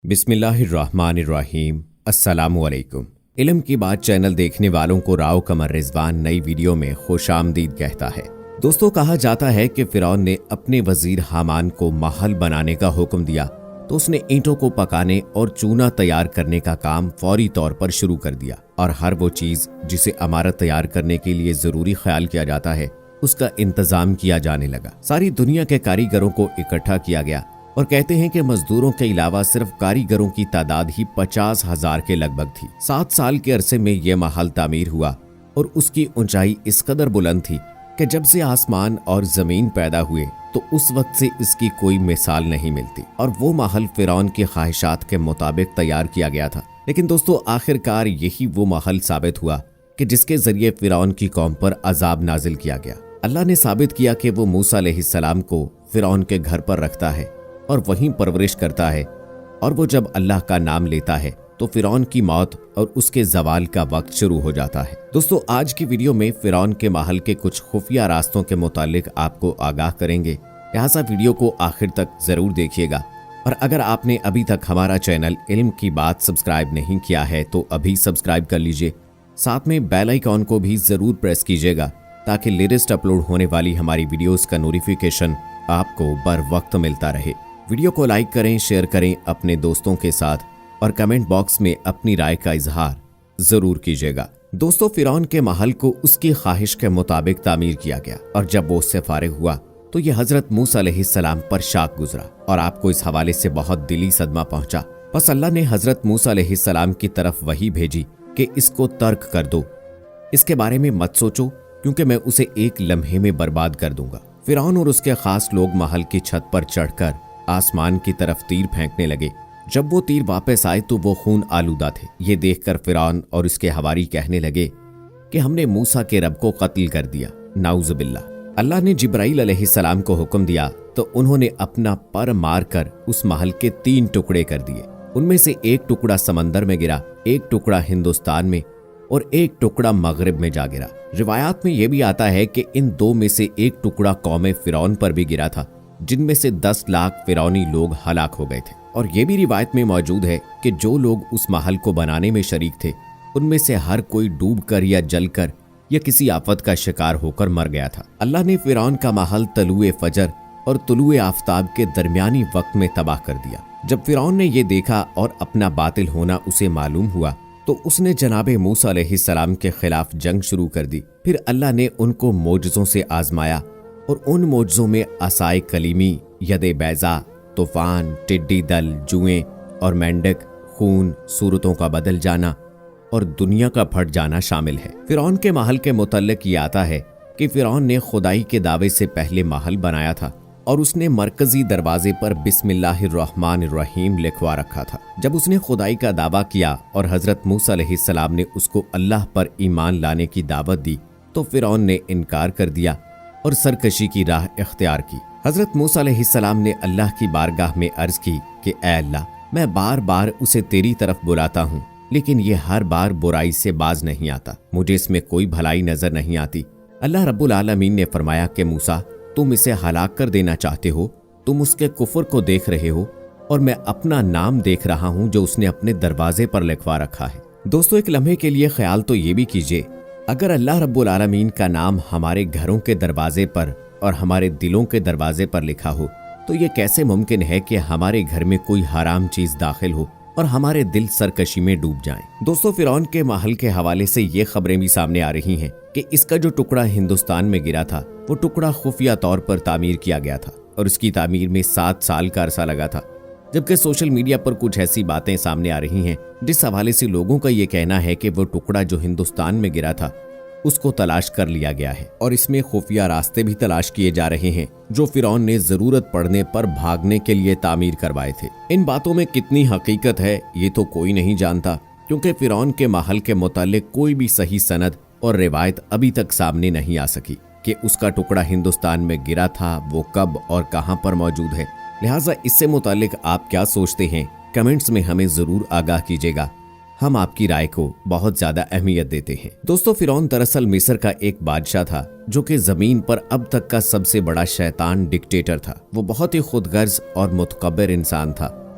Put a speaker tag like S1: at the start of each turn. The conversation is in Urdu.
S1: بسم اللہ الرحمن الرحیم۔ السلام علیکم۔ علم کی بات چینل دیکھنے والوں کو راؤ قمر رضوان نئی ویڈیو میں خوش آمدید کہتا ہے۔ دوستو، کہا جاتا ہے کہ فرعون نے اپنے وزیر حامان کو محل بنانے کا حکم دیا تو اس نے اینٹوں کو پکانے اور چونا تیار کرنے کا کام فوری طور پر شروع کر دیا، اور ہر وہ چیز جسے عمارت تیار کرنے کے لیے ضروری خیال کیا جاتا ہے اس کا انتظام کیا جانے لگا۔ ساری دنیا کے کاریگروں کو اکٹھا کیا گیا اور کہتے ہیں کہ مزدوروں کے علاوہ صرف کاریگروں کی تعداد ہی 50,000 کے لگ بھگ تھی۔ 7 سال کے عرصے میں یہ محل تعمیر ہوا اور اس کی اونچائی اس قدر بلند تھی کہ جب سے آسمان اور زمین پیدا ہوئے تو اس وقت سے اس کی کوئی مثال نہیں ملتی، اور وہ محل فرعون کی خواہشات کے مطابق تیار کیا گیا تھا۔ لیکن دوستو، آخر کار یہی وہ محل ثابت ہوا کہ جس کے ذریعے فرعون کی قوم پر عذاب نازل کیا گیا۔ اللہ نے ثابت کیا کہ وہ موسیٰ علیہ السلام کو فرعون کے گھر پر رکھتا ہے اور وہیں پرورش کرتا ہے، اور وہ جب اللہ کا نام لیتا ہے تو فرعون کی موت اور اس کے زوال کا وقت شروع ہو جاتا ہے۔ دوستو، آج کی ویڈیو میں فرعون کے محل کے کچھ خفیہ راستوں کے متعلق آپ کو آگاہ کریں گے، لہٰذا ویڈیو کو آخر تک ضرور دیکھیے گا، اور اگر آپ نے ابھی تک ہمارا چینل علم کی بات سبسکرائب نہیں کیا ہے تو ابھی سبسکرائب کر لیجئے، ساتھ میں بیل آئیکن کو بھی ضرور پریس کیجئے گا تاکہ لیٹسٹ اپلوڈ ہونے والی ہماری ویڈیوز کا نوٹیفیکیشن آپ کو بر وقت ملتا رہے۔ ویڈیو کو لائک کریں، شیئر کریں اپنے دوستوں کے ساتھ، اور کمنٹ باکس میں اپنی رائے کا اظہار ضرور کیجیے گا۔ دوستو، فرعون کے محل کو اس کی خواہش کے مطابق تعمیر کیا گیا، اور جب وہ اس سے فارغ ہوا تو یہ حضرت موسیٰ علیہ السلام پر شاق گزرا، اور آپ کو اس حوالے سے بہت دلی صدمہ پہنچا۔ پس اللہ نے حضرت موسیٰ علیہ السلام کی طرف وحی بھیجی کہ اس کو ترک کر دو، اس کے بارے میں مت سوچو، کیونکہ میں اسے ایک لمحے میں برباد کر دوں گا۔ فرعون اور اس کے خاص لوگ محل کی چھت پر چڑھ کر آسمان کی طرف تیر پھینکنے لگے۔ جب وہ تیر واپس آئے تو وہ خون آلودہ تھے۔ یہ دیکھ کر فرعون اور اس کے حواری کہنے لگے کہ ہم نے موسیٰ کے رب کو قتل کر دیا، نعوذ باللہ۔ اللہ نے جبرائیل علیہ السلام کو حکم دیا تو انہوں نے اپنا پر مار کر اس محل کے 3 ٹکڑے کر دیے۔ ان میں سے ایک ٹکڑا سمندر میں گرا، ایک ٹکڑا ہندوستان میں، اور ایک ٹکڑا مغرب میں جا گرا۔ روایات میں یہ بھی آتا ہے کہ ان 2 میں سے ایک ٹکڑا قوم فرعون پر بھی گرا تھا، جن میں سے 10 لاکھ فرعونی لوگ ہلاک ہو گئے تھے۔ اور یہ بھی روایت میں موجود ہے کہ جو لوگ اس محل کو بنانے میں شریک تھے ان میں سے ہر کوئی ڈوب کر یا جل کر یا کسی آفت کا شکار ہو کر مر گیا تھا۔ اللہ نے فرعون کا محل طلوع فجر اور طلوع آفتاب کے درمیانی وقت میں تباہ کر دیا۔ جب فرعون نے یہ دیکھا اور اپنا باطل ہونا اسے معلوم ہوا تو اس نے جناب موسیٰ علیہ السلام کے خلاف جنگ شروع کر دی۔ پھر اللہ نے ان کو معجزوں سے آزمایا، اور ان معجزوں میں عصائے کلیمی، ید بیضا، طوفان، ٹڈی دل، جوئیں اور مینڈک، خون، صورتوں کا بدل جانا اور دنیا کا پھٹ جانا شامل ہے۔ فرعون کے محل کے متعلق یہ آتا ہے کہ فرعون نے خدائی کے دعوے سے پہلے محل بنایا تھا، اور اس نے مرکزی دروازے پر بسم اللہ الرحمن الرحیم لکھوا رکھا تھا۔ جب اس نے خدائی کا دعویٰ کیا اور حضرت موسیٰ علیہ السلام نے اس کو اللہ پر ایمان لانے کی دعوت دی تو فرعون نے انکار کر دیا اور سرکشی کی راہ اختیار کی۔ حضرت موسیٰ علیہ السلام نے اللہ کی بارگاہ میں عرض کی کہ اے اللہ، میں بار بار اسے تیری طرف بلاتا ہوں، لیکن یہ ہر بار برائی سے باز نہیں آتا، مجھے اس میں کوئی بھلائی نظر نہیں آتی۔ اللہ رب العالمین نے فرمایا کہ موسیٰ، تم اسے ہلاک کر دینا چاہتے ہو، تم اس کے کفر کو دیکھ رہے ہو، اور میں اپنا نام دیکھ رہا ہوں جو اس نے اپنے دروازے پر لکھوا رکھا ہے۔ دوستو، ایک لمحے کے لیے خیال تو یہ بھی کیجئے، اگر اللہ رب العالمین کا نام ہمارے گھروں کے دروازے پر اور ہمارے دلوں کے دروازے پر لکھا ہو تو یہ کیسے ممکن ہے کہ ہمارے گھر میں کوئی حرام چیز داخل ہو اور ہمارے دل سرکشی میں ڈوب جائیں۔ دوستو، فرعون کے محل کے حوالے سے یہ خبریں بھی سامنے آ رہی ہیں کہ اس کا جو ٹکڑا ہندوستان میں گرا تھا وہ ٹکڑا خفیہ طور پر تعمیر کیا گیا تھا، اور اس کی تعمیر میں 7 سال کا عرصہ لگا تھا، جبکہ سوشل میڈیا پر کچھ ایسی باتیں سامنے آ رہی ہیں جس حوالے سے لوگوں کا یہ کہنا ہے کہ وہ ٹکڑا جو ہندوستان میں گرا تھا اس کو تلاش کر لیا گیا ہے، اور اس میں خفیہ راستے بھی تلاش کیے جا رہے ہیں جو فرعون نے ضرورت پڑنے پر بھاگنے کے لیے تعمیر کروائے تھے۔ ان باتوں میں کتنی حقیقت ہے یہ تو کوئی نہیں جانتا، کیونکہ فرعون کے محل کے متعلق کوئی بھی صحیح سند اور روایت ابھی تک سامنے نہیں آ سکی کہ اس کا ٹکڑا ہندوستان میں گرا تھا، وہ کب اور کہاں پر موجود ہے۔ لہٰذا اس سے متعلق آپ کیا سوچتے ہیں، کمنٹس میں ہمیں ضرور آگاہ کیجیے گا، ہم آپ کی رائے کو بہت زیادہ اہمیت دیتے ہیں۔ دوستو، فرعون دراصل مصر کا ایک بادشاہ تھا جو کہ زمین پر اب تک کا سب سے بڑا شیطان ڈکٹیٹر تھا۔ وہ بہت ہی خود غرض اور متکبر انسان تھا،